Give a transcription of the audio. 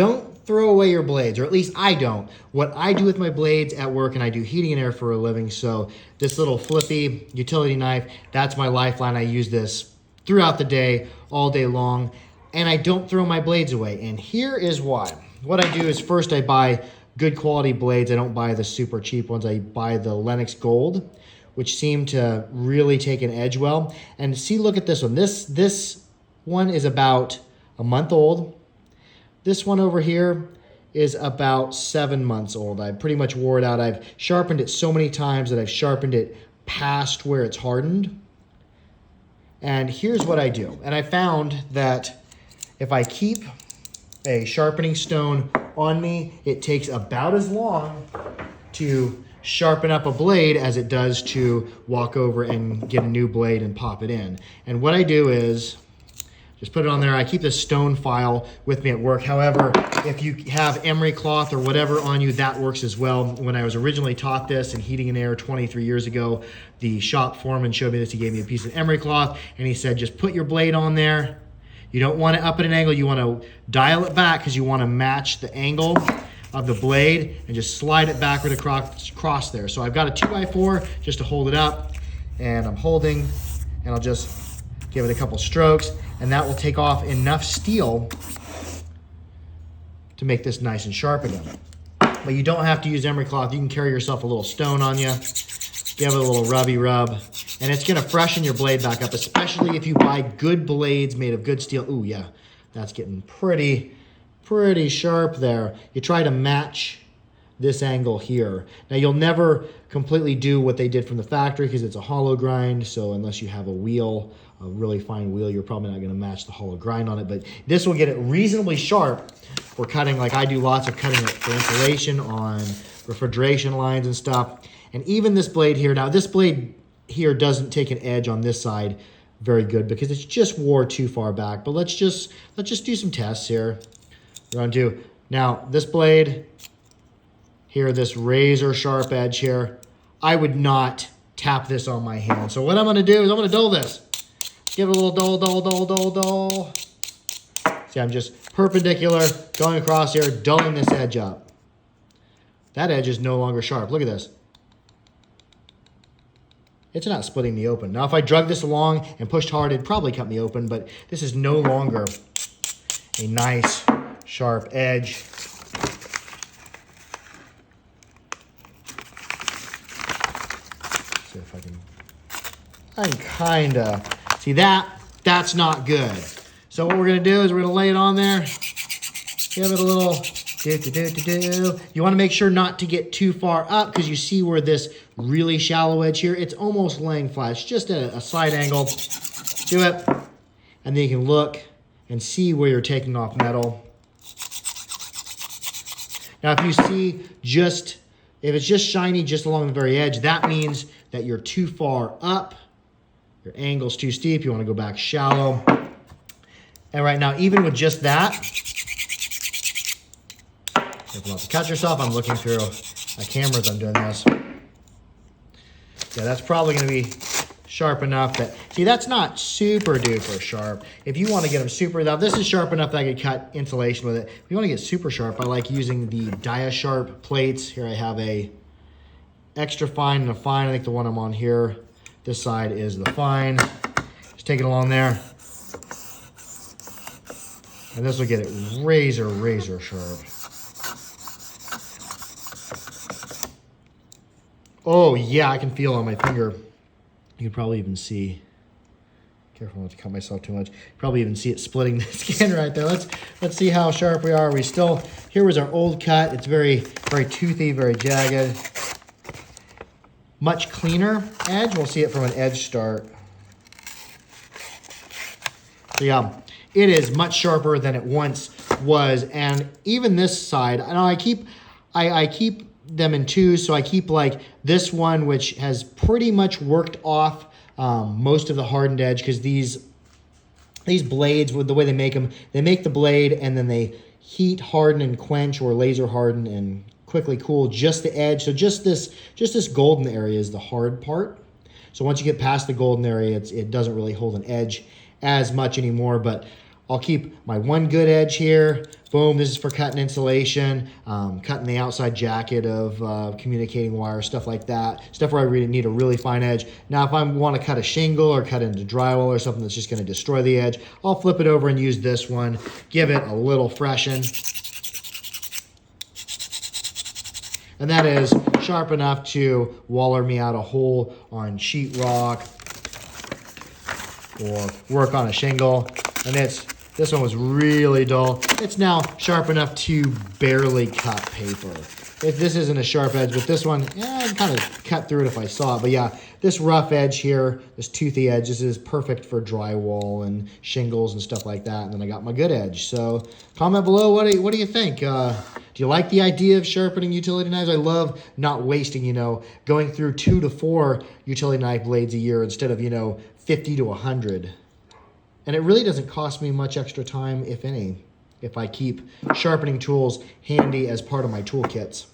Don't throw away your blades, or at least I don't. What I do with my blades at work, and I do heating and air for a living, so this little flippy utility knife, that's my lifeline. I use this throughout the day, all day long, and I don't throw my blades away. And here is why. What I do is first I buy good quality blades. I don't buy the super cheap ones. I buy the Lennox Gold, which seem to really take an edge well. And see, look at this one. This one is about a month old. This one over here is about 7 months old. I pretty much wore it out. I've sharpened it so many times that I've sharpened it past where it's hardened. And here's what I do. And I found that if I keep a sharpening stone on me, it takes about as long to sharpen up a blade as it does to walk over and get a new blade and pop it in. And what I do is just put it on there. I keep this stone file with me at work. However, if you have emery cloth or whatever on you, that works as well. When I was originally taught this in heating and air 23 years ago, the shop foreman showed me this. He gave me a piece of emery cloth and he said, just put your blade on there. You don't want it up at an angle. You want to dial it back because you want to match the angle of the blade and just slide it backward across there. So I've got a 2x4 just to hold it up, and I'm holding, and I'll just give it a couple strokes, and that will take off enough steel to make this nice and sharp again. But you don't have to use emery cloth. You can carry yourself a little stone on you, give it a little rubby rub, and it's gonna freshen your blade back up, especially if you buy good blades made of good steel. Ooh, yeah, that's getting pretty sharp there. You try to match this angle here. Now you'll never completely do what they did from the factory because it's a hollow grind, so unless you have a wheel, a really fine wheel, you're probably not gonna match the hollow grind on it, but this will get it reasonably sharp for cutting. Like I do lots of cutting for insulation on refrigeration lines and stuff. And even this blade here, now this blade here doesn't take an edge on this side very good because it's just wore too far back, but let's just do some tests here. We're gonna do, now this blade here, this razor sharp edge here, I would not tap this on my hand. So what I'm gonna do is I'm gonna dull this. Give it a little dull. See, I'm just perpendicular, going across here, dulling this edge up. That edge is no longer sharp. Look at this. It's not splitting me open. Now, if I drug this along and pushed hard, it'd probably cut me open, but this is no longer a nice, sharp edge. See if I can kinda, see that's not good. So what we're gonna do is we're gonna lay it on there, give it a little do. You wanna make sure not to get too far up because you see where this really shallow edge here, it's almost laying flat. It's just a slight angle. Do it, and then you can look and see where you're taking off metal. Now, if you see if it's just shiny just along the very edge, that means that you're too far up. Your angle's too steep. You want to go back shallow. And right now, even with just that, careful not to cut yourself. I'm looking through my camera as I'm doing this. Yeah, that's probably going to be sharp enough that, see, that's not super duper sharp. If you want to get them super, now this is sharp enough that I could cut insulation with it. If you want to get super sharp, I like using the DiaSharp plates. Here I have a extra fine and a fine. I think the one I'm on here, this side is the fine. Just take it along there. And this will get it razor sharp. Oh yeah, I can feel on my finger. You can probably even see, careful not to cut myself too much. Probably even see it splitting the skin right there. Let's see how sharp we are. Here was our old cut. It's very toothy, very jagged. Much cleaner edge. We'll see it from an edge start. So yeah, it is much sharper than it once was. And even this side, I know I keep them in twos, so I keep like this one, which has pretty much worked off most of the hardened edge, because these blades, with the way they make them, they make the blade and then they heat harden and quench, or laser harden and quickly cool just the edge. So just this golden area is the hard part. So once you get past the golden area, it doesn't really hold an edge as much anymore. But I'll keep my one good edge here, Boom, this is for cutting insulation, cutting the outside jacket of communicating wire, stuff like that. Stuff where I really need a really fine edge. Now, if I want to cut a shingle or cut into drywall or something that's just going to destroy the edge, I'll flip it over and use this one. Give it a little freshen. And that is sharp enough to waller me out a hole on sheetrock or work on a shingle. And this one was really dull. It's now sharp enough to barely cut paper. If this isn't a sharp edge, but this one, I'd kind of cut through it if I saw it. But yeah, this rough edge here, this toothy edge, this is perfect for drywall and shingles and stuff like that. And then I got my good edge. So comment below, what do you think? Do you like the idea of sharpening utility knives? I love not wasting, going through 2 to 4 utility knife blades a year instead of, 50 to 100. And it really doesn't cost me much extra time, if any, if I keep sharpening tools handy as part of my toolkits.